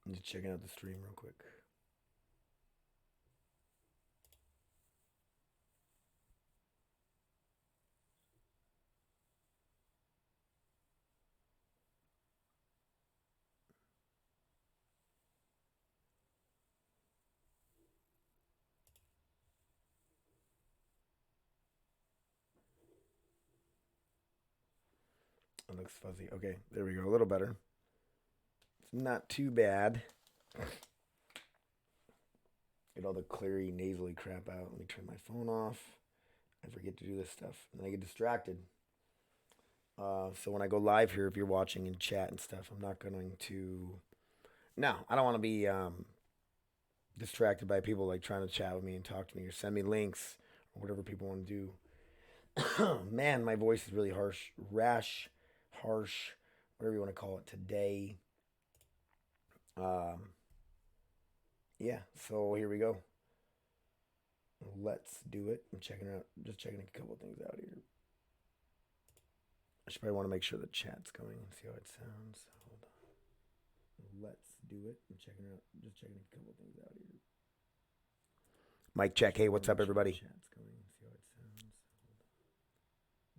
I'm just checking out the stream real quick. It looks fuzzy. Okay, there we go. A little better. It's not too bad. Get all the cleary, nasally crap out. Let me turn my phone off. I forget to do this stuff, and I get distracted. So when I go live here, if you're watching and chat and stuff, I'm not going to. No, I don't want to be distracted by people like trying to chat with me and talk to me or send me links or whatever people want to do. Man, my voice is really harsh, whatever you want to call it today. Um, yeah, so here we go. Let's do it. I'm checking out, just checking a couple things out here. I should probably want to make sure the chat's going and see how it sounds. Hold on. Let's do it. I'm checking out, just checking a couple things out here. Mic check. Hey, what's up, everybody? Chat's going and see how it sounds.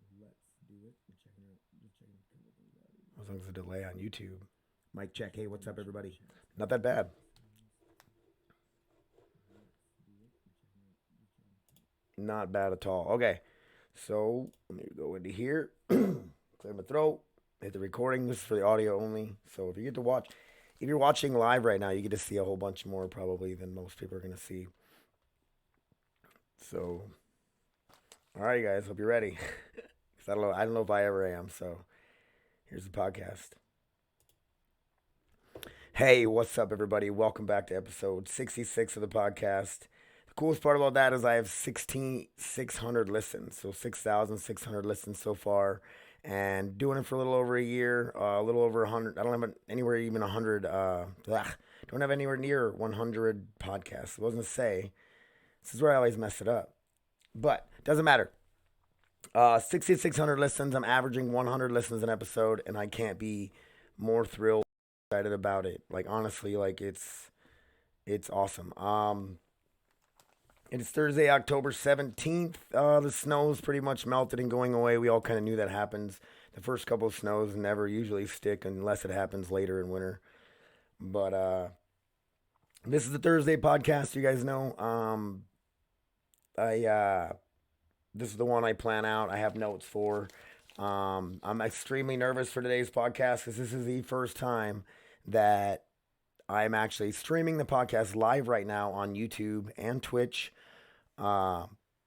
Hold on. Let's do it. I'm checking out, just checking a couple things out here. As long as a delay on YouTube. Mic check. Hey, what's up, everybody? Not that bad. Not bad at all. Okay, so let me go into here, clear my throat, hit the recording. This is for the audio only. So if you get to watch, if you're watching live right now, you get to see a whole bunch more probably than most people are going to see. So, all right, guys, hope you're ready. 'Cause I don't know if I ever am. So here's the podcast. Hey, what's up, everybody? Welcome back to episode 66 of the podcast. The coolest part about that is I have 1,600 listens, so 6,600 listens so far, and doing it for a little over a year, a little over 100. I don't have anywhere even 100. Don't have anywhere near 100 podcasts. I wasn't to say. This is where I always mess it up, but doesn't matter. 6,600 listens. I'm averaging 100 listens an episode, and I can't be more thrilled, excited about it. Like honestly, like it's awesome. It's Thursday, October 17th. The snow's pretty much melted and going away. We all kind of knew that happens. The first couple of snows never usually stick unless it happens later in winter. But this is the Thursday podcast. You guys know. I This is the one I plan out. I have notes for. I'm extremely nervous for today's podcast because this is the first time that I'm actually streaming the podcast live right now on YouTube and Twitch. Uh,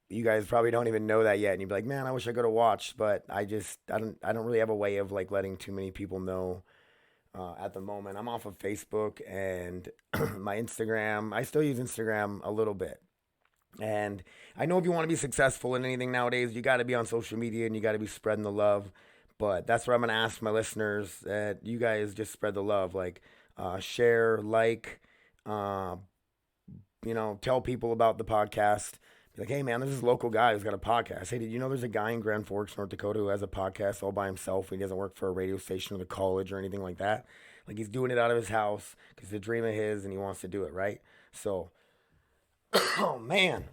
you guys probably don't even know that yet, and you'd be like, "Man, I wish I could have watched," but I don't really have a way of like letting too many people know. At the moment, I'm off of Facebook and my Instagram. I still use Instagram a little bit, and I know if you want to be successful in anything nowadays, you got to be on social media and you got to be spreading the love. But that's what I'm gonna ask my listeners that you guys just spread the love, like share, like, uh, tell people about the podcast. Be like, hey man, there's this local guy who's got a podcast. Hey, did you know there's a guy in Grand Forks, North Dakota, who has a podcast all by himself? He doesn't work for a radio station or the college or anything like that. Like he's doing it out of his house because it's a dream of his and he wants to do it, right? So, oh man,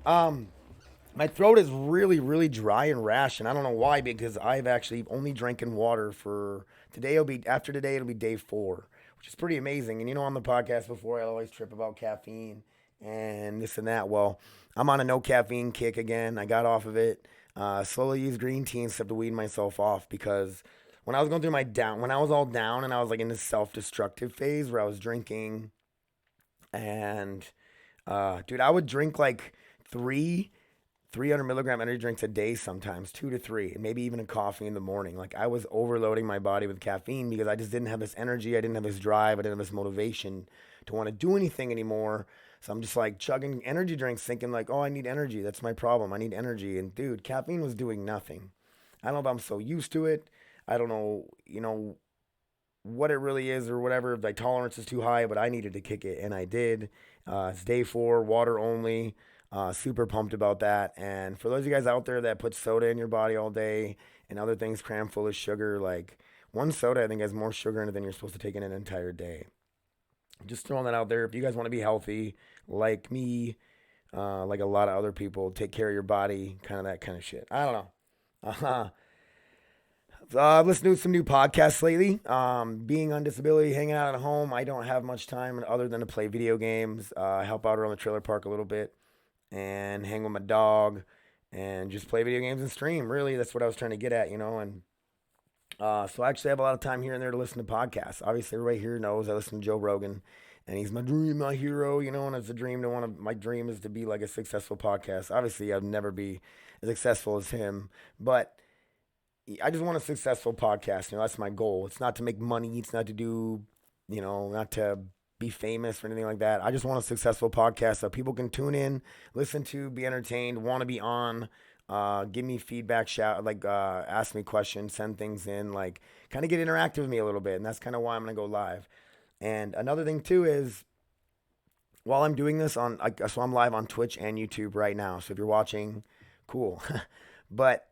my throat is really, really dry and rash, and I don't know why because I've actually only drinking water for today. After today, it'll be day 4, which is pretty amazing. And on the podcast before, I always trip about caffeine and this and that. Well, I'm on a no caffeine kick again. I got off of it. Slowly use green tea and stuff to wean myself off because when I was going through when I was all down and I was like in this self destructive phase where I was drinking and dude, I would drink like three 300 milligram energy drinks a day sometimes, 2 to 3, and maybe even a coffee in the morning. Like I was overloading my body with caffeine because I just didn't have this energy. I didn't have this drive. I didn't have this motivation to want to do anything anymore. So I'm just like chugging energy drinks thinking like, oh, I need energy. That's my problem. I need energy. And dude, caffeine was doing nothing. I don't know if I'm so used to it. I don't know, what it really is or whatever. My tolerance is too high, but I needed to kick it, and I did. It's day 4, water only. Super pumped about that. And for those of you guys out there that put soda in your body all day and other things crammed full of sugar, like one soda I think has more sugar in it than you're supposed to take in an entire day. Just throwing that out there. If you guys want to be healthy, like me, like a lot of other people, take care of your body, kind of that kind of shit. I don't know. I've listened to some new podcasts lately. Being on disability, hanging out at home, I don't have much time other than to play video games, help out around the trailer park a little bit, and hang with my dog, and just play video games and stream. Really, that's what I was trying to get at, And so I actually have a lot of time here and there to listen to podcasts. Obviously, everybody here knows I listen to Joe Rogan, and he's my dream, my hero, And it's a dream to my dream is to be like a successful podcast. Obviously, I'd never be as successful as him, but I just want a successful podcast. That's my goal. It's not to make money. It's not to do, not to be famous or anything like that. I just want a successful podcast so people can tune in, listen to, be entertained, want to be on, give me feedback, ask me questions, send things in, kind of get interactive with me a little bit. And that's kind of why I'm going to go live. And another thing too is while I'm doing this so I'm live on Twitch and YouTube right now. So if you're watching, cool. But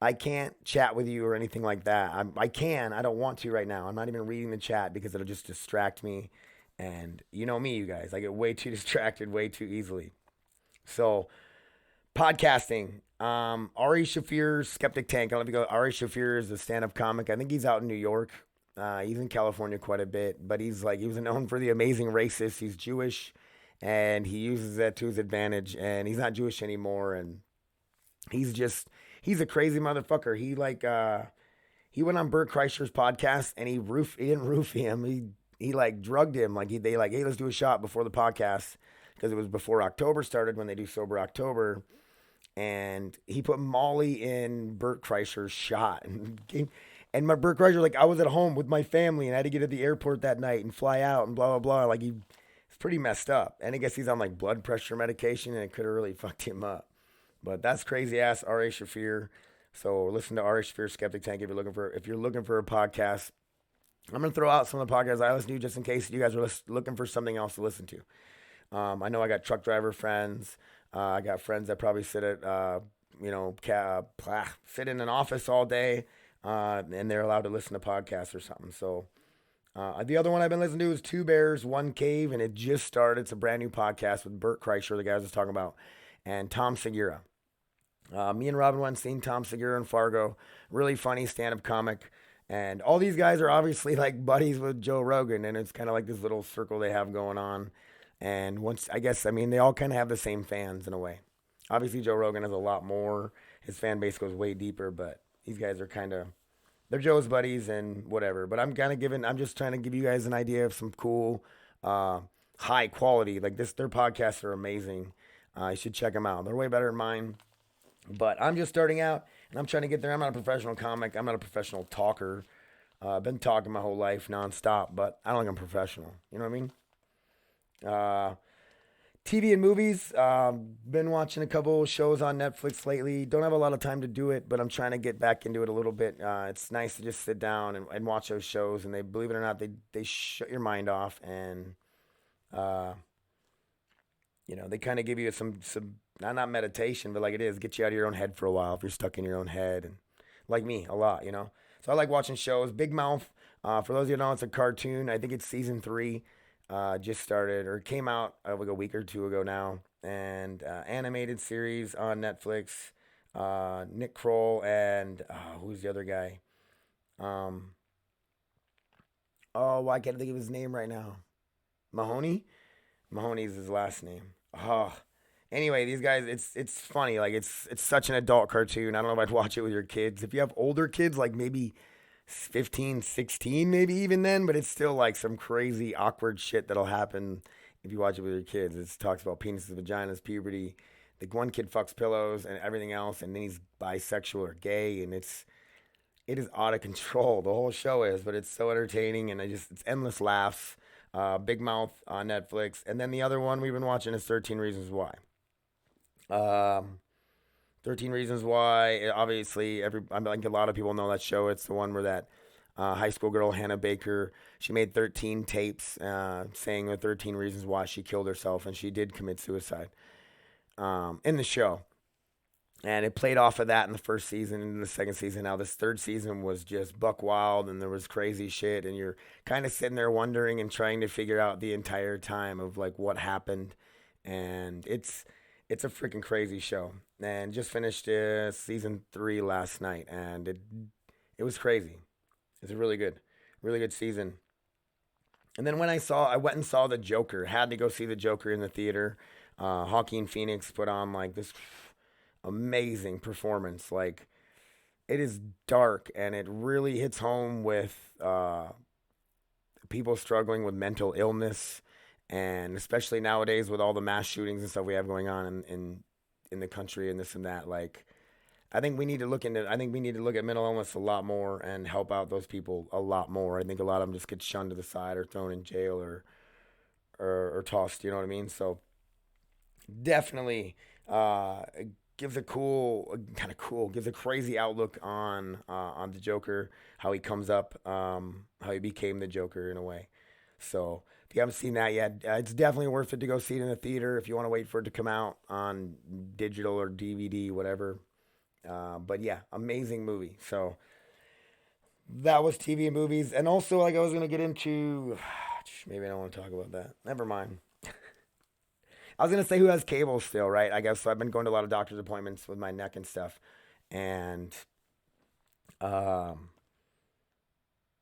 I can't chat with you or anything like that. I don't want to right now. I'm not even reading the chat because it'll just distract me. And you know me, you guys. I get way too distracted way too easily. So, podcasting. Ari Shaffir's Skeptic Tank. I don't know if you go. Ari Shaffir is a stand-up comic. I think he's out in New York. He's in California quite a bit. But he was known for the amazing racist. He's Jewish. And he uses that to his advantage. And he's not Jewish anymore. And he's a crazy motherfucker. He went on Bert Kreischer's podcast and he didn't roofie him. He drugged him. Hey, let's do a shot before the podcast because it was before October started when they do Sober October. And he put Molly in Bert Kreischer's shot. And my Bert Kreischer, I was at home with my family and I had to get to the airport that night and fly out and blah, blah, blah. It's pretty messed up. And I guess he's on blood pressure medication and it could have really fucked him up. But that's crazy ass R.A. Shaffir. So listen to R.A. Shaffir Skeptic Tank if you're looking for a podcast. I'm gonna throw out some of the podcasts I listen to just in case you guys are looking for something else to listen to. I know I got truck driver friends. I got friends that probably sit at sit in an office all day, and they're allowed to listen to podcasts or something. So the other one I've been listening to is Two Bears, One Cave, and it just started. It's a brand new podcast with Bert Kreischer, the guy I was talking about, and Tom Segura. Me and Robin went and seen Tom Segura in Fargo. Really funny stand-up comic. And all these guys are obviously buddies with Joe Rogan. And it's kind of this little circle they have going on. And they all kind of have the same fans in a way. Obviously, Joe Rogan has a lot more. His fan base goes way deeper. But these guys are they're Joe's buddies and whatever. But I'm just trying to give you guys an idea of some cool, high quality. Their podcasts are amazing. You should check them out. They're way better than mine. But I'm just starting out, and I'm trying to get there. I'm not a professional comic. I'm not a professional talker. I've been talking my whole life nonstop, but I don't think I'm professional. You know what I mean? TV and movies. Been watching a couple shows on Netflix lately. Don't have a lot of time to do it, but I'm trying to get back into it a little bit. It's nice to just sit down and watch those shows, and believe it or not, they shut your mind off, and they kind of give you some not meditation, but it is, get you out of your own head for a while if you're stuck in your own head, and like me, a lot, So I like watching shows. Big Mouth, for those of you who know, it's a cartoon. I think it's season 3, just started, or came out a week or two ago now, and animated series on Netflix. Nick Kroll and, who's the other guy? I can't think of his name right now. Mahoney? Mahoney's his last name. Anyway, these guys, it's funny. It's such an adult cartoon. I don't know if I'd watch it with your kids. If you have older kids, maybe 15, 16, maybe even then, but it's still some crazy awkward shit that'll happen if you watch it with your kids. It talks about penises, vaginas, puberty. The one kid fucks pillows and everything else, and then he's bisexual or gay, and it is out of control. The whole show is, but it's so entertaining, and it's endless laughs. Big Mouth on Netflix. And then the other one we've been watching is 13 Reasons Why. 13 Reasons Why, obviously, a lot of people know that show. It's the one where that high school girl, Hannah Baker, she made 13 tapes saying the 13 reasons why she killed herself, and she did commit suicide in the show. And it played off of that in the first season and the second season. Now this third season was just buck wild, and there was crazy shit, and you're kind of sitting there wondering and trying to figure out the entire time of like what happened. And it's a freaking crazy show. And just finished season 3 last night, and it was crazy. It's a really good season. And then I went and saw the Joker. Had to go see the Joker in the theater. Joaquin Phoenix put on like this amazing performance. Like it is dark, and it really hits home with people struggling with mental illness, and especially nowadays with all the mass shootings and stuff we have going on in the country and this and that. Like I think we need to look at mental illness a lot more and help out those people a lot more. I think a lot of them just get shunned to the side or thrown in jail or tossed. You know what I mean? So definitely gives a gives a crazy outlook on the Joker, how he comes up, how he became the Joker in a way. So if you haven't seen that yet, it's definitely worth it to go see it in the theater. If you want to wait for it to come out on digital or DVD, whatever. But yeah, amazing movie. So that was TV and movies, and also like I was gonna get into. Maybe I don't want to talk about that. Never mind. I was gonna say who has cable still, right? I guess so. I've been going to a lot of doctor's appointments with my neck and stuff, and um,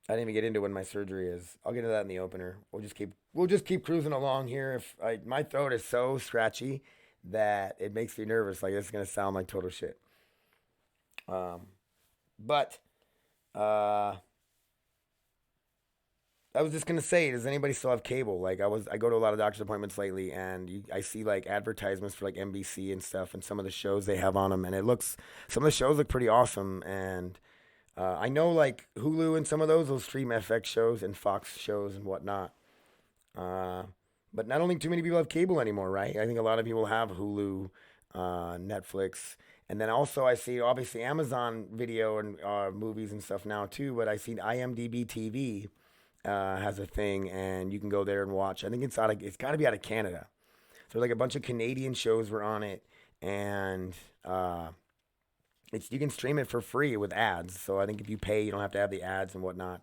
I didn't even get into when my surgery is. I'll get into that in the opener. We'll just keep cruising along here. My throat is so scratchy that it makes me nervous. Like this is gonna sound like total shit. Um, but uh, I was just gonna say, does anybody still have cable? Like I go to a lot of doctor's appointments lately, and I see like advertisements for like NBC and stuff, and some of the shows they have on them, and some of the shows look pretty awesome. And I know like Hulu and some of those will stream FX shows and Fox shows and whatnot. Uh, but not only too many people have cable anymore, right? I think a lot of people have Hulu, Netflix, and then also I see obviously Amazon Video and movies and stuff now too. But I see IMDb TV has a thing, and you can go there and watch. I think it's got to be out of Canada. So like a bunch of Canadian shows were on it, and you can stream it for free with ads. So I think if you pay, you don't have to have the ads and whatnot.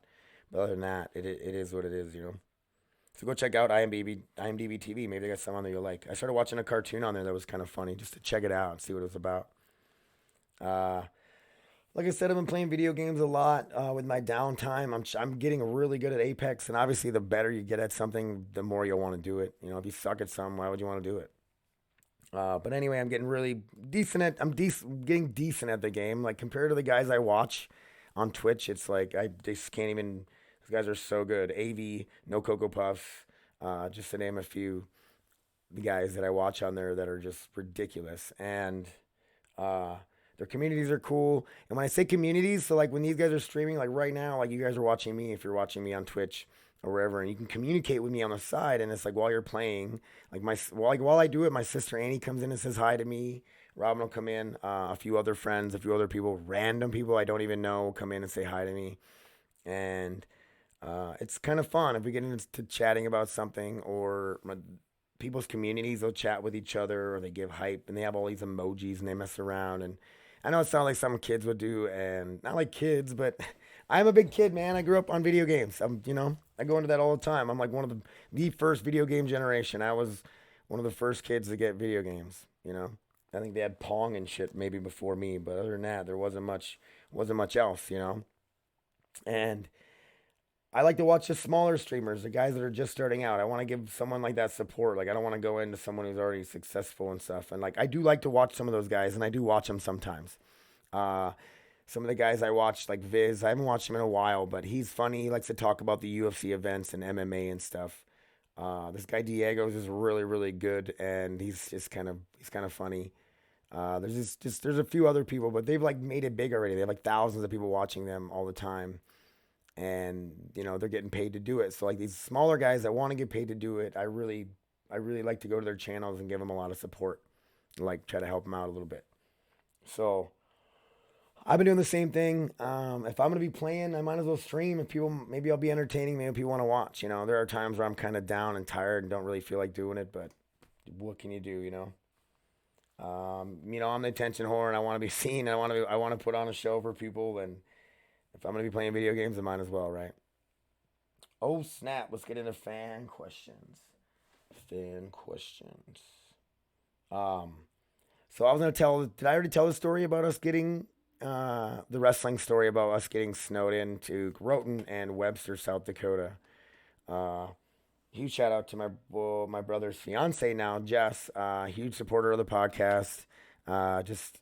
But other than that, it is what it is, you know. So go check out IMDb TV. Maybe they got some on there you'll like. I started watching a cartoon on there that was kind of funny, just to check it out and see what it was about. Uh, like I said, I've been playing video games a lot with my downtime. I'm getting really good at Apex, and obviously, the better you get at something, the more you'll want to do it. You know, if you suck at something, why would you want to do it? But anyway, I'm getting really decent at. Getting decent at the game. Like compared to the guys I watch on Twitch, it's like I just can't even. These guys are so good. AV, no Cocoa Puffs, just to name a few. The guys that I watch on there that are just ridiculous, and uh, their communities are cool. And when I say communities, so like when these guys are streaming, like right now, like you guys are watching me, if you're watching me on Twitch or wherever, and you can communicate with me on the side, and it's like while you're playing, while I do it, my sister Annie comes in and says hi to me. Robin will come in, a few other friends, a few other people, random people I don't even know will come in and say hi to me, and it's kind of fun if we get into chatting about something or people's communities. They'll chat with each other or they give hype and they have all these emojis and they mess around. And I know it sounds like some kids would do, and not like kids, but I'm a big kid, man. I grew up on video games. I go into that all the time. I'm like one of the first video game generation. I was one of the first kids to get video games. You know, I think they had Pong and shit maybe before me, but other than that, there wasn't much else. You know, and I like to watch the smaller streamers, the guys that are just starting out. I want to give someone like that support. Like I don't want to go into someone who's already successful and stuff. And like I do like to watch some of those guys, and I do watch them sometimes. Uh, some of the guys I watch, like Viz, I haven't watched him in a while, but he's funny. He likes to talk about the UFC events and MMA and stuff. This guy Diego's is really really good, and he's kind of funny. There's a few other people, but they've like made it big already. They have like thousands of people watching them all the time, and they're getting paid to do it. So like these smaller guys that want to get paid to do it, I really like to go to their channels and give them a lot of support, like try to help them out a little bit. So I've been doing the same thing. If I'm gonna be playing, I might as well stream. If people, maybe I'll be entertaining. Maybe people want to watch. There are times where I'm kind of down and tired and don't really feel like doing it, but what can you do? I'm the attention whore, and I want to be seen. I want to put on a show for people, and if I'm gonna be playing video games, I might as well, right? Oh snap! Let's get into fan questions. Fan questions. Um, so I was gonna tell. Did I already tell the story about us getting the wrestling story about us getting snowed into Groton and Webster, South Dakota? Uh, Huge shout out to my brother's fiance now, Jess. Huge supporter of the podcast. Just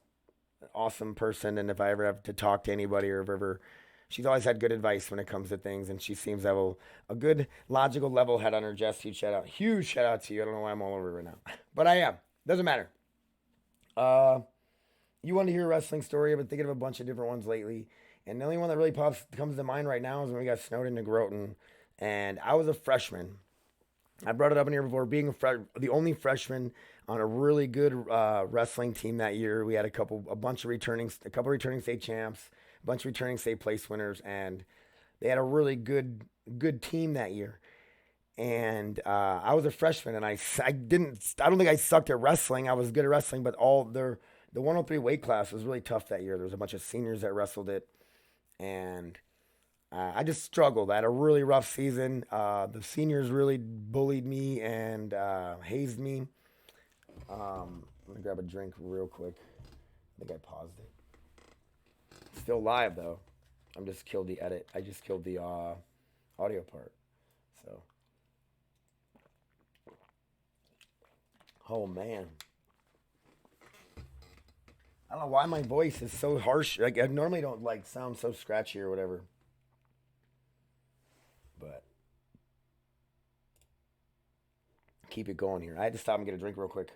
awesome person. And if I ever have to talk to anybody or if ever, she's always had good advice when it comes to things. And she seems to have a good logical level head on her. Jess, huge shout out. Huge shout out to you. I don't know why I'm all over it right now, but I am. Doesn't matter. Uh, you want to hear a wrestling story? I've been thinking of a bunch of different ones lately. And the only one that really comes to mind right now is when we got snowed into Groton. And I was a freshman. I brought it up in here before. Being the only freshman on a really good wrestling team that year, we had a couple returning state champs, a bunch of returning state place winners, and they had a really good team that year. And I was a freshman, and I don't think I sucked at wrestling. I was good at wrestling, but the 103 weight class was really tough that year. There was a bunch of seniors that wrestled it, and I just struggled. I had a really rough season. The seniors really bullied me and hazed me. Let me grab a drink real quick. I think I paused it. Still live though. I'm just killed the edit. I just killed the audio part. So, oh man, I don't know why my voice is so harsh. Like I normally don't like sound so scratchy or whatever, but keep it going here. I had to stop and get a drink real quick.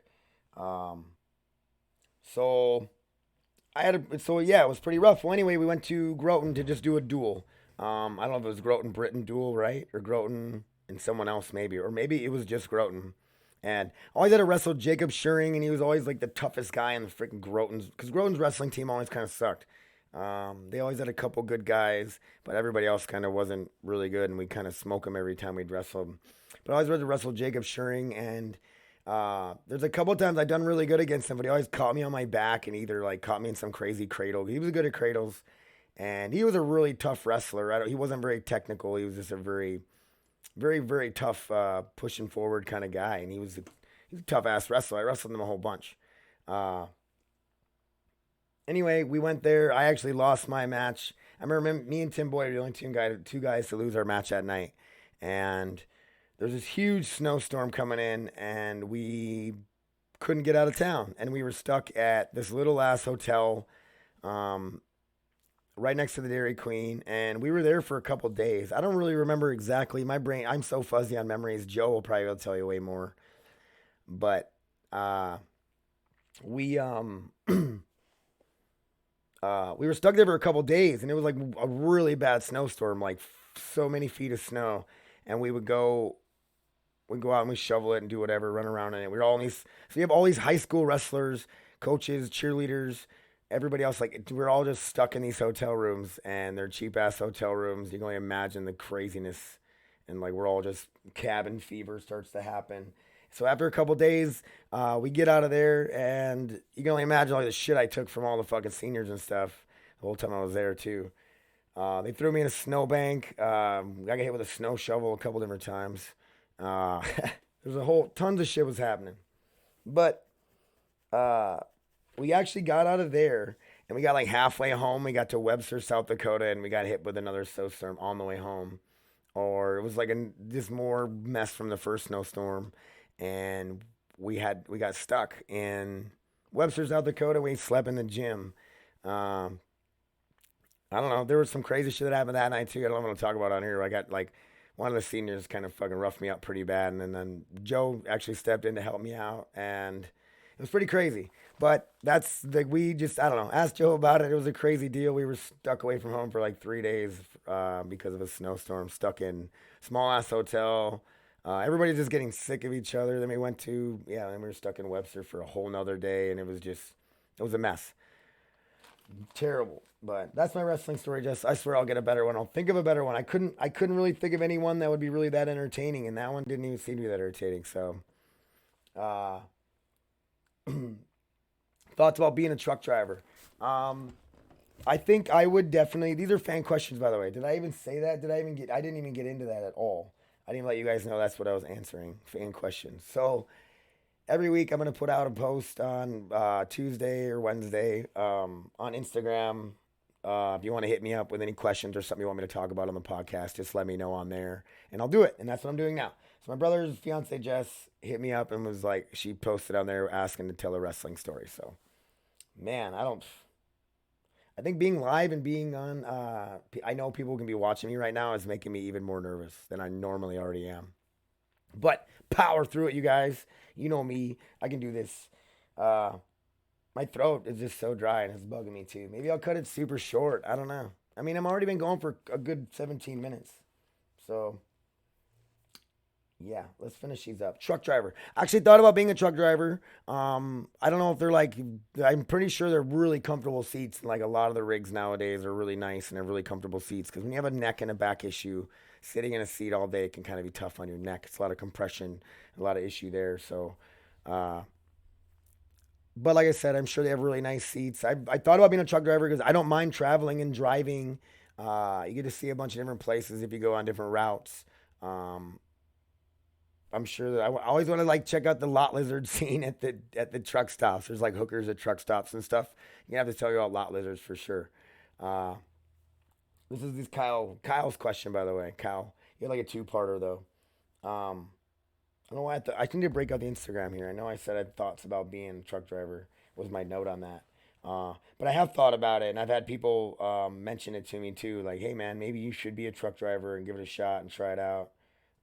Um, so so yeah, it was pretty rough. Well, anyway, we went to Groton to just do a duel. I don't know if it was Groton Britain duel, right, or Groton and someone else maybe, or maybe it was just Groton. And I always had to wrestle Jacob Schuring, and he was always like the toughest guy in the freaking Groton's, because Groton's wrestling team always kind of sucked. They always had a couple good guys, but everybody else kind of wasn't really good, and we kind of smoke them every time we'd wrestle them. But I always had to wrestle Jacob Schuring, and there's a couple times I've done really good against him, but he always caught me on my back and either like caught me in some crazy cradle. He was good at cradles, and he was a really tough wrestler. He wasn't very technical. He was just a very tough, pushing forward kind of guy, and he's a tough ass wrestler. I wrestled him a whole bunch. Uh, anyway, we went there. I actually lost my match. I remember me and Tim Boyd were the only two guys to lose our match that night, and there's this huge snowstorm coming in, and we couldn't get out of town, and we were stuck at this little ass hotel. Um, right next to the Dairy Queen, and we were there for a couple days. I don't really remember exactly. My brain, I'm so fuzzy on memories. Joe will probably be able to tell you way more. But we we were stuck there for a couple days, and it was like a really bad snowstorm, like so many feet of snow. And we'd go out and we shovel it and do whatever, run around in it. We were all in these, so you have all these high school wrestlers, coaches, cheerleaders, everybody else. Like we're all just stuck in these hotel rooms, and they're cheap ass hotel rooms. You can only imagine the craziness, and like we're all just cabin fever starts to happen. So after a couple days, we get out of there, and you can only imagine all the shit I took from all the fucking seniors and stuff the whole time I was there too. They threw me in a snowbank. I got hit with a snow shovel a couple different times. Uh, there's a whole tons of shit was happening, but uh, we actually got out of there, and we got like halfway home. We got to Webster, South Dakota, and we got hit with another snowstorm on the way home. Or it was like just more mess from the first snowstorm, and we got stuck in Webster, South Dakota. We slept in the gym. Um, I don't know. There was some crazy shit that happened that night too. I don't want to talk about it on here. I got like one of the seniors kind of fucking roughed me up pretty bad, and then Joe actually stepped in to help me out, and it was pretty crazy. But that's like we just I don't know. Asked Joe about it. It was a crazy deal. We were stuck away from home for like 3 days because of a snowstorm. Stuck in small ass hotel. Everybody's just getting sick of each other. Then we went to Then we were stuck in Webster for a whole nother day, and it was a mess. Terrible. But that's my wrestling story. Just I swear I'll get a better one. I'll think of a better one. I couldn't really think of anyone that would be really that entertaining, and that one didn't even seem to be that entertaining. So uh Thoughts about being a truck driver. Um, I think I would definitely. These are fan questions, by the way. Did I even say that? Did I even get? I didn't even get into that at all. I didn't let you guys know that's what I was answering. Fan questions. So every week I'm gonna put out a post on Tuesday or Wednesday on Instagram. If you want to hit me up with any questions or something you want me to talk about on the podcast, just let me know on there, and I'll do it. And that's what I'm doing now. So my brother's fiance Jess hit me up and was like, she posted on there asking to tell a wrestling story. So man, I don't. I think being live and being on, I know people can be watching me right now is making me even more nervous than I normally already am. But power through it, you guys. You know me. I can do this. Uh, my throat is just so dry and it's bugging me too. Maybe I'll cut it super short. I don't know. I mean, I'm already been going for a good 17 minutes. So yeah, let's finish these up. Truck driver. Actually thought about being a truck driver. I don't know if they're like, I'm pretty sure they're really comfortable seats. Like a lot of the rigs nowadays are really nice and they're really comfortable seats. Because when you have a neck and a back issue, sitting in a seat all day can kind of be tough on your neck. It's a lot of compression, a lot of issue there. So, uh, but like I said, I'm sure they have really nice seats. I thought about being a truck driver because I don't mind traveling and driving. You get to see a bunch of different places if you go on different routes. Um, I'm sure that I always want to like check out the lot lizard scene at the truck stops. There's like hookers at truck stops and stuff. You have to tell you about lot lizards for sure. Uh, this Kyle's question, by the way. Kyle, you had like a two-parter though. Um, I don't know why I need to break out the Instagram here. I know I said I had thoughts about being a truck driver was my note on that. But I have thought about it, and I've had people mention it to me too. Like, hey man, maybe you should be a truck driver and give it a shot and try it out.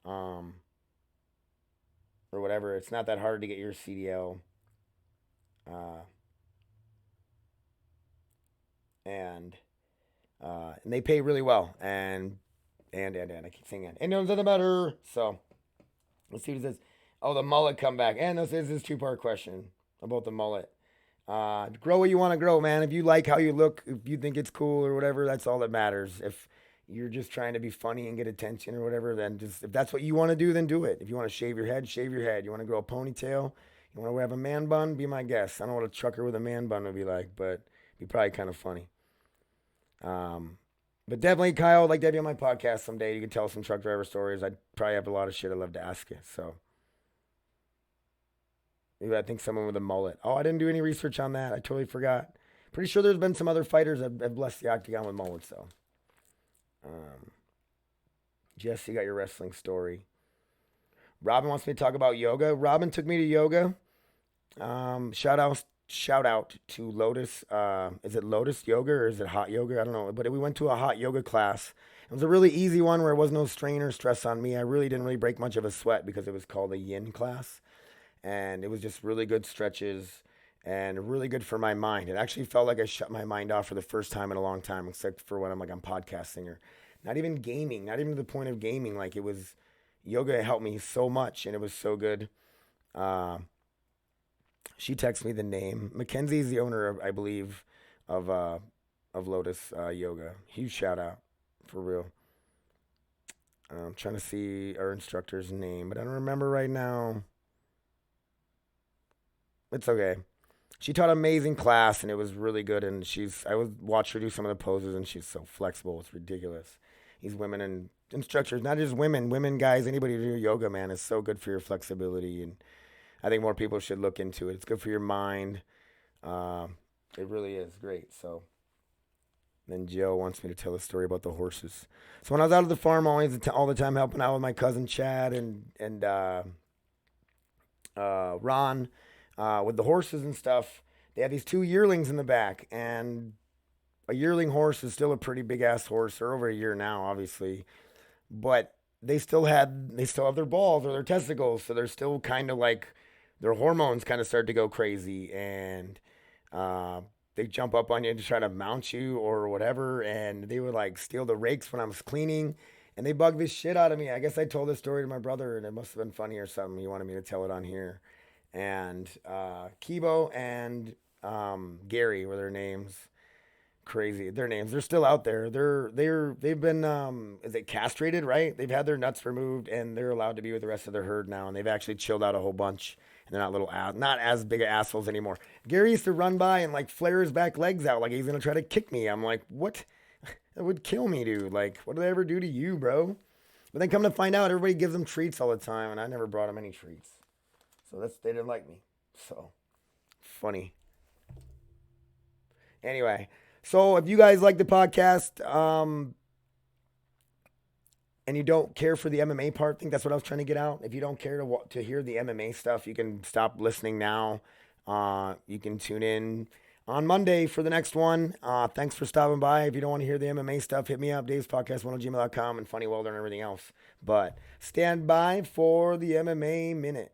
Um, or whatever. It's not that hard to get your CDL. Uh, and and they pay really well. And I keep saying it. And it doesn't matter. So let's see what it says. Oh, the mullet comeback. And this is this two-part question about the mullet. Grow what you want to grow, man. If you like how you look, if you think it's cool or whatever, that's all that matters. If you're just trying to be funny and get attention or whatever, then just if that's what you want to do, then do it. If you want to shave your head, shave your head. You want to grow a ponytail, you want to have a man bun, be my guest. I don't know what a trucker with a man bun would be like, but it'd be probably kind of funny. Um, but definitely, Kyle, I'd like to have you on my podcast someday. You can tell some truck driver stories. I'd probably have a lot of shit I'd love to ask you. So maybe I think someone with a mullet. Oh, I didn't do any research on that. I totally forgot. Pretty sure there's been some other fighters that have blessed the octagon with mullets, though. Um, Jess, you got your wrestling story. Robin wants me to talk about yoga. Robin took me to yoga. Shout out to Lotus. Is it Lotus Yoga or is it Hot Yoga? I don't know. But we went to a hot yoga class. It was a really easy one where there was no strain or stress on me. I really didn't really break much of a sweat because it was called a yin class. And it was just really good stretches and really good for my mind. It actually felt like I shut my mind off for the first time in a long time, except for when I'm podcasting or not even gaming, not even to the point of gaming. Like it was yoga helped me so much and it was so good. Uh, she texted me the name. Mackenzie's the owner of, I believe, of uh, of Lotus Yoga. Huge shout out for real. I'm trying to see our instructor's name, but I don't remember right now. It's okay. She taught an amazing class and it was really good. And I would watch her do some of the poses and she's so flexible. It's ridiculous. These women and instructors, not just women, guys, anybody who do yoga, man, is so good for your flexibility. And I think more people should look into it. It's good for your mind. Uh, it really is great. So then Joe wants me to tell a story about the horses. So when I was out at the farm, all the time helping out with my cousin Chad and Ron with the horses and stuff. They had these two yearlings in the back, and a yearling horse is still a pretty big ass horse. They're over a year now, obviously, but they still have their balls or their testicles, so they're still kind of like their hormones kind of start to go crazy, and uh, they jump up on you to try to mount you or whatever, and they would like steal the rakes when I was cleaning. And they bugged this shit out of me. I guess I told this story to my brother, and it must have been funny or something. He wanted me to tell it on here. And Kibo and Gary were their names. Crazy. Their names. They're still out there. They've been is it castrated, right? They've had their nuts removed and they're allowed to be with the rest of their herd now. And they've actually chilled out a whole bunch. And they're not not as big of assholes anymore. Gary used to run by and like flare his back legs out like he's gonna try to kick me. I'm like, what? That would kill me, dude. Like, what did I ever do to you, bro? But then come to find out, everybody gives them treats all the time, and I never brought them any treats. So they didn't like me. So funny. Anyway, so if you guys like the podcast, and you don't care for the MMA part, I think that's what I was trying to get out. If you don't care to hear the MMA stuff, you can stop listening now. You can tune in on Monday for the next one. Thanks for stopping by. If you don't want to hear the MMA stuff, hit me up, davespodcast1@gmail.com, and Funny Welder and everything else. But stand by for the MMA Minute.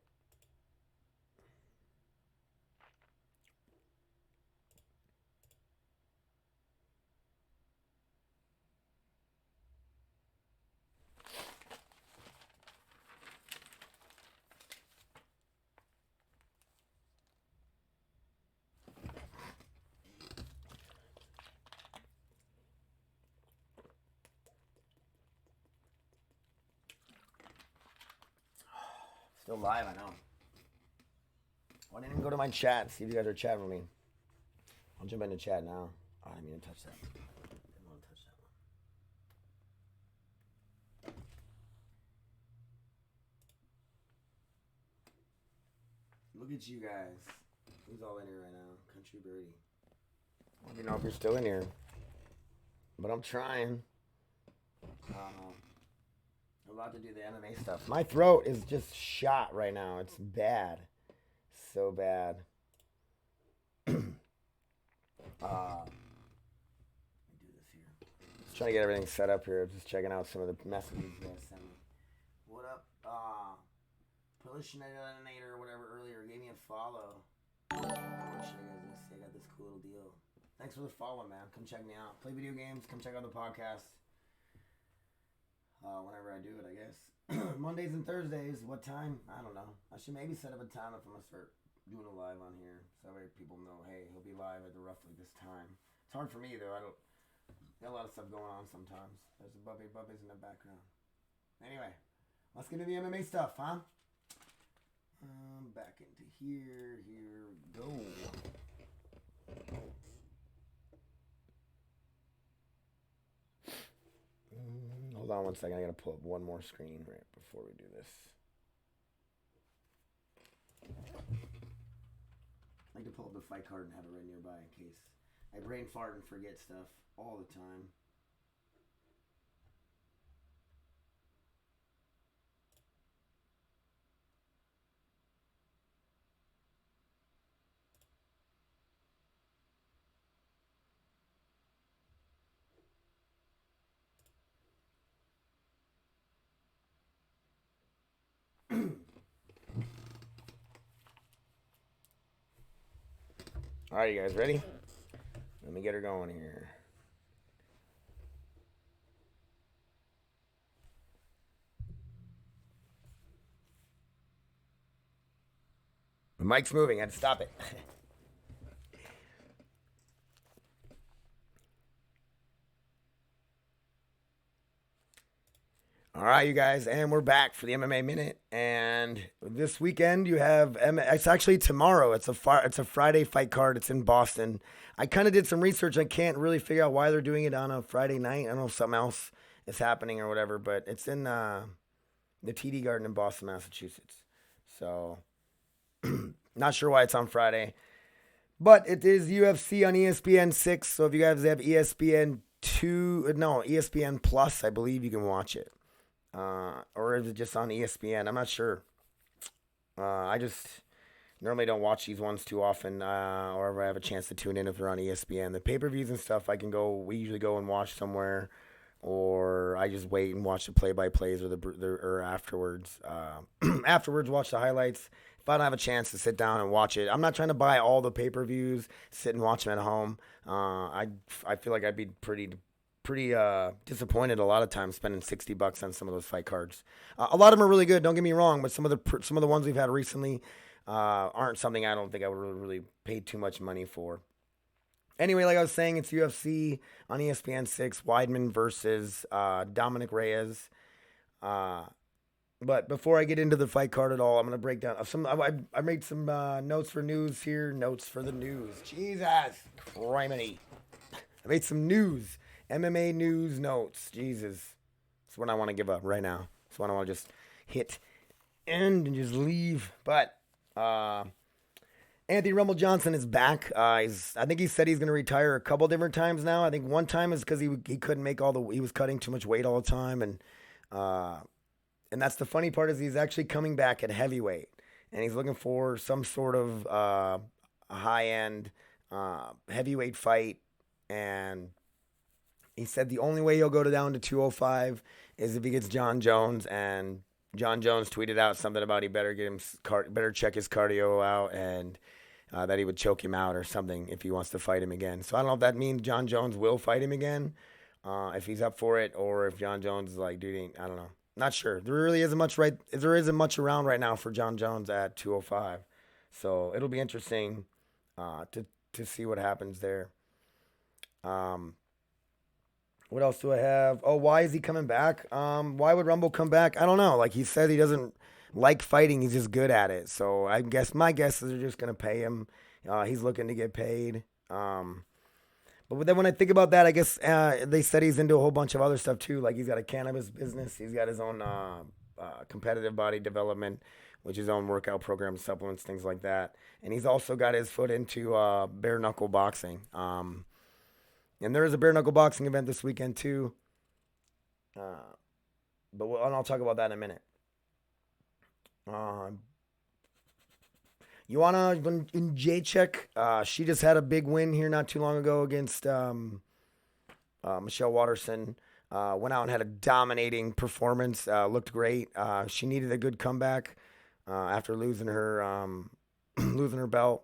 Still live, I know. I didn't even go to my chat, see if you guys are chatting with me. I'll jump into chat now. Oh, I didn't mean to touch that. Didn't want to touch that one. Look at you guys. Who's all in here right now? Country Birdie. I don't even know if you're still in here. But I'm trying. I'm about to do the MMA stuff. My throat is just shot right now. It's bad. So bad. Let me do this here. Just trying to get everything set up here. Just checking out some of the messages you guys sent me. What up? Polishinator or whatever earlier gave me a follow. What should I say? I got this cool little deal. Thanks for the follow, man. Come check me out. Play video games. Come check out the podcast. Whenever I do it, I guess. Mondays and Thursdays. What time? I don't know. I should maybe set up a time if I'm going to start doing a live on here. So that way people know, hey, he'll be live at roughly this time. It's hard for me, though. I got a lot of stuff going on sometimes. There's a bubbies in the background. Anyway, let's get into the MMA stuff, huh? Back into here. Here we go. Hold on one second. I gotta pull up one more screen right before we do this. I like to pull up the fight card and have it right nearby in case I brain fart and forget stuff all the time. All right, you guys ready? Let me get her going here. The mic's moving. I had to stop it. All right, you guys, and we're back for the MMA Minute. And this weekend you have it's actually tomorrow. It's a Friday fight card. It's in Boston. I kind of did some research. I can't really figure out why they're doing it on a Friday night. I don't know if something else is happening or whatever, but it's in the TD Garden in Boston, Massachusetts. So, not sure why it's on Friday, but it is UFC on ESPN 6. So if you guys have ESPN Plus, I believe you can watch it. Or is it just on ESPN? I'm not sure. I just normally don't watch these ones too often, or if I have a chance to tune in if they're on ESPN. The pay-per-views and stuff, we usually go and watch somewhere, or I just wait and watch the play-by-plays or afterwards. Afterwards, watch the highlights. If I don't have a chance to sit down and watch it, I'm not trying to buy all the pay-per-views, sit and watch them at home. I feel like I'd be pretty disappointed a lot of times spending $60 on some of those fight cards. A lot of them are really good, don't get me wrong, but some of the ones we've had recently aren't something I don't think I would really pay too much money for. Anyway, like I was saying, it's UFC on ESPN 6, Weidman versus Dominic Reyes. Uh, but before I get into the fight card at all, I'm going to break down some. I made some notes for news here. Notes for the news. Jesus, criminy. I made some news. MMA news notes. Jesus. That's what I want to give up right now. That's what I want to just hit end and just leave. But Anthony Rumble Johnson is back. I think he said he's going to retire a couple different times now. I think one time is because he couldn't make he was cutting too much weight all the time, and that's the funny part is he's actually coming back at heavyweight, and he's looking for some sort of high end heavyweight fight, and he said the only way he'll go down to 205 is if he gets John Jones, and John Jones tweeted out something about he better better check his cardio out, and that he would choke him out or something if he wants to fight him again. So I don't know if that means John Jones will fight him again, if he's up for it, or if John Jones is like, dude, I don't know. Not sure. There isn't much around right now for John Jones at 205. So it'll be interesting to see what happens there. What else do I have? Oh, why is he coming back? Why would Rumble come back? I don't know. Like he said, he doesn't like fighting. He's just good at it. So my guess is they're just going to pay him. He's looking to get paid. But then when I think about that, I guess they said he's into a whole bunch of other stuff too. Like he's got a cannabis business. He's got his own competitive body development, which is his own workout program, supplements, things like that. And he's also got his foot into bare knuckle boxing. And there is a bare knuckle boxing event this weekend too. But I'll talk about that in a minute. Joanna Jacek, she just had a big win here not too long ago against Michelle Waterson. Went out and had a dominating performance. Looked great. She needed a good comeback after losing her belt.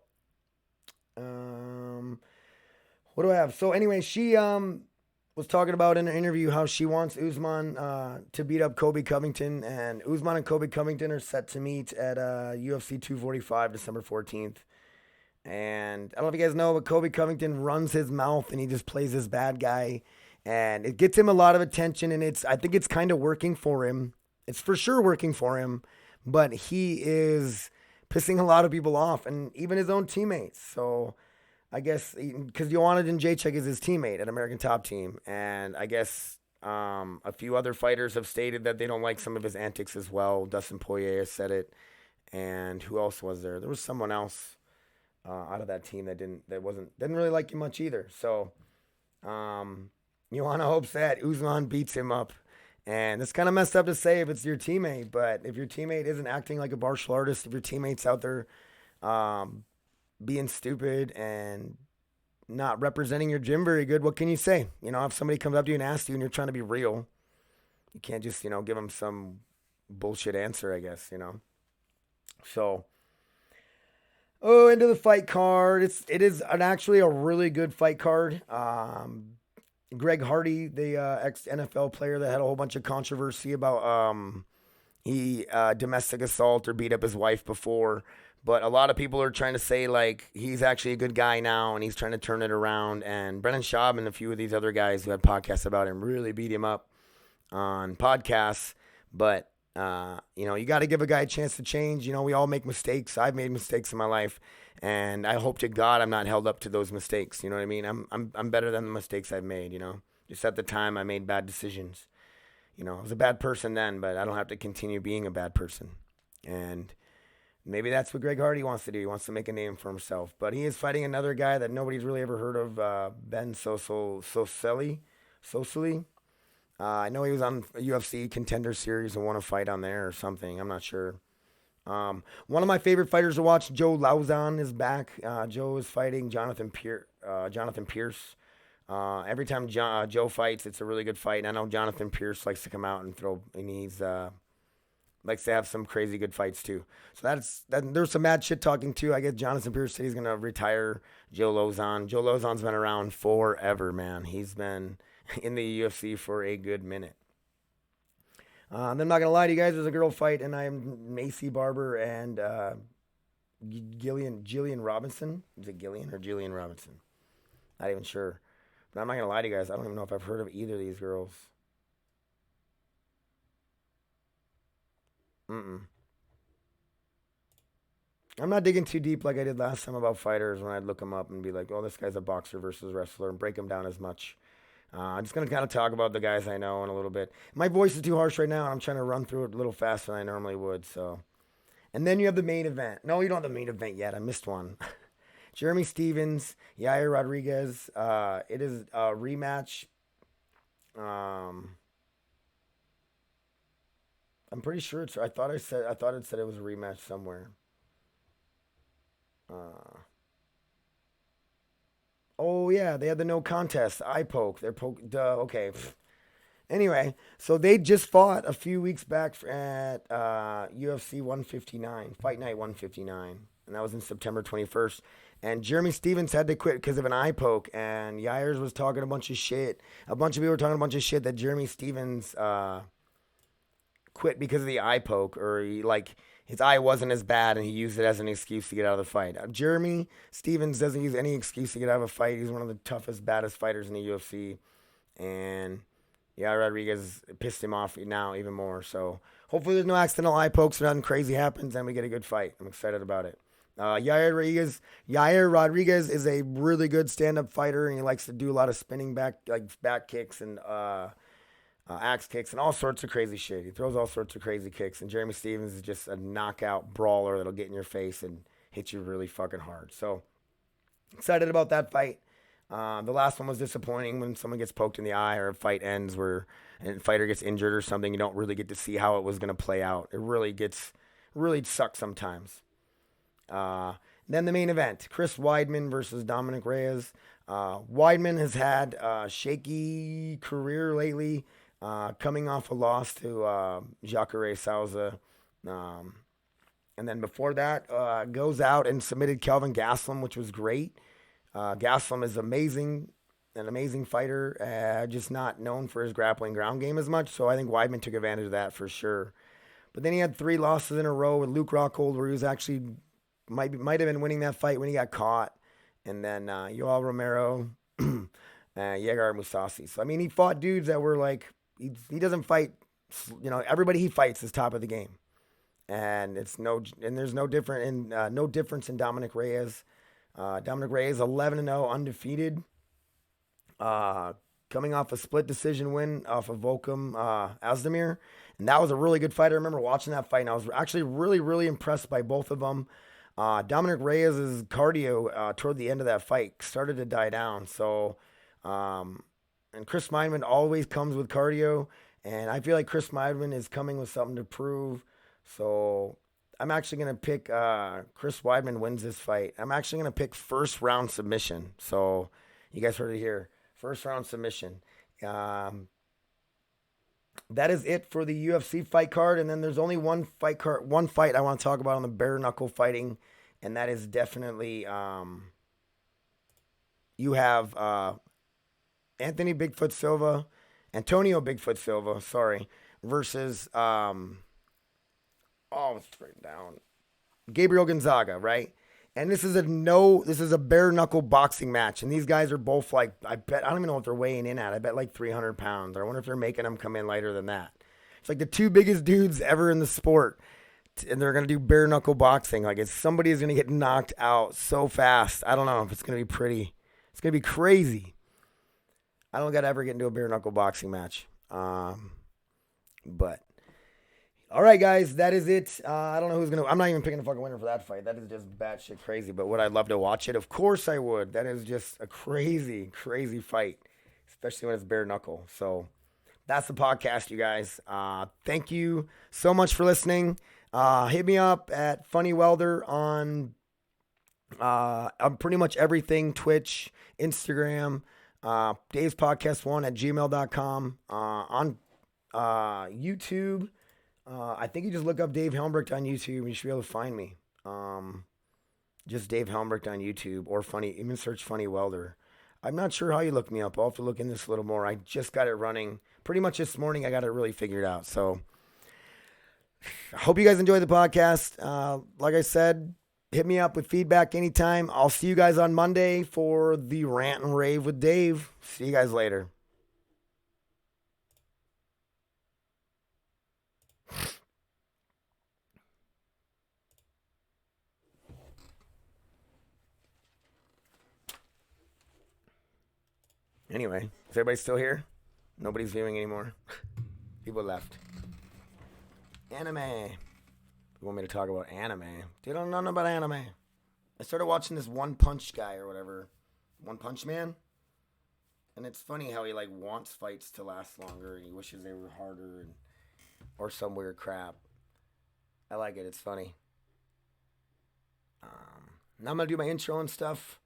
What do I have? So anyway, she was talking about in an interview how she wants Usman to beat up Kobe Covington, and Usman and Kobe Covington are set to meet at UFC 245 December 14th. And I don't know if you guys know, but Kobe Covington runs his mouth and he just plays this bad guy, and it gets him a lot of attention, and I think it's kind of working for him. It's for sure working for him, but he is pissing a lot of people off, and even his own teammates. So I guess because Joanna Jacek is his teammate at American Top Team, and I guess a few other fighters have stated that they don't like some of his antics as well. Dustin Poirier has said it, and who else was there? There was someone else out of that team that didn't really like him much either. So Joanna hopes that Usman beats him up, and it's kind of messed up to say if it's your teammate, but if your teammate isn't acting like a martial artist, if your teammate's out there being stupid and not representing your gym very good, what can you say? You know, if somebody comes up to you and asks you and you're trying to be real, you can't just, give them some bullshit answer, I guess, So, into the fight card. It is actually a really good fight card. Greg Hardy, the ex-NFL player that had a whole bunch of controversy about he domestic assault or beat up his wife before. But a lot of people are trying to say, like, he's actually a good guy now, and he's trying to turn it around. And Brennan Schaub and a few of these other guys who had podcasts about him really beat him up on podcasts. But, you got to give a guy a chance to change. We all make mistakes. I've made mistakes in my life, and I hope to God I'm not held up to those mistakes. You know what I mean? I'm better than the mistakes I've made, Just at the time, I made bad decisions. I was a bad person then, but I don't have to continue being a bad person. And maybe that's what Greg Hardy wants to do. He wants to make a name for himself. But he is fighting another guy that nobody's really ever heard of, Ben Soseli. I know he was on a UFC Contender Series and won a fight on there or something. I'm not sure. One of my favorite fighters to watch, Joe Lauzon, is back. Joe is fighting Jonathan Pierce. Every time Joe fights, it's a really good fight. And I know Jonathan Pierce likes to come out and he's likes to have some crazy good fights too. So there's some mad shit talking too. I guess Jonathan Pierce said he's gonna retire Joe Lauzon. Joe Lauzon's been around forever, man. He's been in the UFC for a good minute. I'm not gonna lie to you guys. There's a girl fight, and I'm Macy Barber and Jillian Robinson. Is it Gillian or Jillian Robinson? Not even sure. But I'm not going to lie to you guys. I don't even know if I've heard of either of these girls. Mm-mm. I'm not digging too deep like I did last time about fighters when I'd look them up and be like, oh, this guy's a boxer versus wrestler and break them down as much. I'm just going to kind of talk about the guys I know in a little bit. My voice is too harsh right now, and I'm trying to run through it a little faster than I normally would. So, and then you have the main event. No, you don't have the main event yet. I missed one. Jeremy Stevens, Yair Rodriguez. It is a rematch. Um, I'm pretty sure it's. I thought it said it was a rematch somewhere. Uh, oh yeah, they had the no contest. Eye poke. They're poke. Duh. Okay. Anyway, so they just fought a few weeks back at UFC 159, Fight Night 159, and that was in September 21st. And Jeremy Stevens had to quit because of an eye poke, and Yair was talking a bunch of shit. A bunch of people were talking a bunch of shit that Jeremy Stevens quit because of the eye poke, or like his eye wasn't as bad, and he used it as an excuse to get out of the fight. Jeremy Stevens doesn't use any excuse to get out of a fight. He's one of the toughest, baddest fighters in the UFC, and yeah, Rodriguez pissed him off now even more. So hopefully there's no accidental eye pokes or nothing crazy happens, and we get a good fight. I'm excited about it. Yair Rodriguez is a really good stand-up fighter, and he likes to do a lot of spinning back kicks and axe kicks and all sorts of crazy shit. He throws all sorts of crazy kicks, and Jeremy Stevens is just a knockout brawler that'll get in your face and hit you really fucking hard. So excited about that fight. The last one was disappointing when someone gets poked in the eye or a fight ends where a fighter gets injured or something. You don't really get to see how it was going to play out. It really sucks sometimes. Then the main event, Chris Weidman versus Dominic Reyes. Weidman has had a shaky career lately, coming off a loss to Jacare Souza. And then before that, goes out and submitted Kelvin Gastelum, which was great. Gastelum is an amazing fighter, just not known for his grappling ground game as much. So I think Weidman took advantage of that for sure. But then he had 3 losses in a row with Luke Rockhold, where he was actually might have been winning that fight when he got caught. And then Yoel Romero, Yegar Musasi. So I mean, he fought dudes that were like he doesn't fight. Everybody he fights is top of the game, and there's no difference in Dominic Reyes. Dominic Reyes 11-0, undefeated. Coming off a split decision win off of Volkan Azdemir. And that was a really good fight. I remember watching that fight, and I was actually really, really impressed by both of them. Dominic Reyes' cardio toward the end of that fight started to die down. So, and Chris Weidman always comes with cardio, and I feel like Chris Weidman is coming with something to prove. So I'm actually going to pick Chris Weidman wins this fight. I'm actually going to pick first round submission. So you guys heard it here. First round submission. That is it for the UFC fight card. And then there's only one fight I want to talk about on the bare knuckle fighting. And that is definitely you have Antonio Bigfoot Silva, versus it's written down. Gabriel Gonzaga, right? And this is a bare knuckle boxing match. And these guys are both I don't even know what they're weighing in at. I bet like 300 pounds. I wonder if they're making them come in lighter than that. It's like the 2 biggest dudes ever in the sport. And they're going to do bare knuckle boxing. Like somebody is going to get knocked out so fast. I don't know if it's going to be pretty. It's going to be crazy. I don't got to ever get into a bare knuckle boxing match. But all right, guys, that is it. I don't know who's going to... I'm not even picking a fucking winner for that fight. That is just batshit crazy. But would I love to watch it? Of course I would. That is just a crazy, crazy fight, especially when it's bare knuckle. So that's the podcast, you guys. Thank you so much for listening. Hit me up at Funny Welder on pretty much everything, Twitch, Instagram, Dave's Podcast 1 at gmail.com, on YouTube. I think you just look up Dave Helmbrecht on YouTube and you should be able to find me. Just Dave Helmbrecht on YouTube or even search Funny Welder. I'm not sure how you look me up. I'll have to look in this a little more. I just got it running pretty much this morning. I got it really figured out. So I hope you guys enjoy the podcast. Like I said, Hit me up with feedback anytime. I'll see you guys on Monday for the rant and rave with Dave. See you guys later. Anyway, is everybody still here? Nobody's viewing anymore. People left. Anime. You want me to talk about anime? Dude, I don't know nothing about anime. I started watching this One Punch guy or whatever. One Punch Man. And it's funny how he like wants fights to last longer and he wishes they were harder and or some weird crap. I like it. It's funny. Now I'm gonna do my intro and stuff.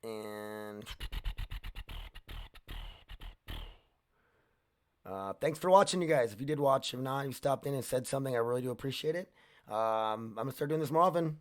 And thanks for watching, you guys. If you did watch, if not, you stopped in and said something, I really do appreciate it. I'm gonna start doing this more often.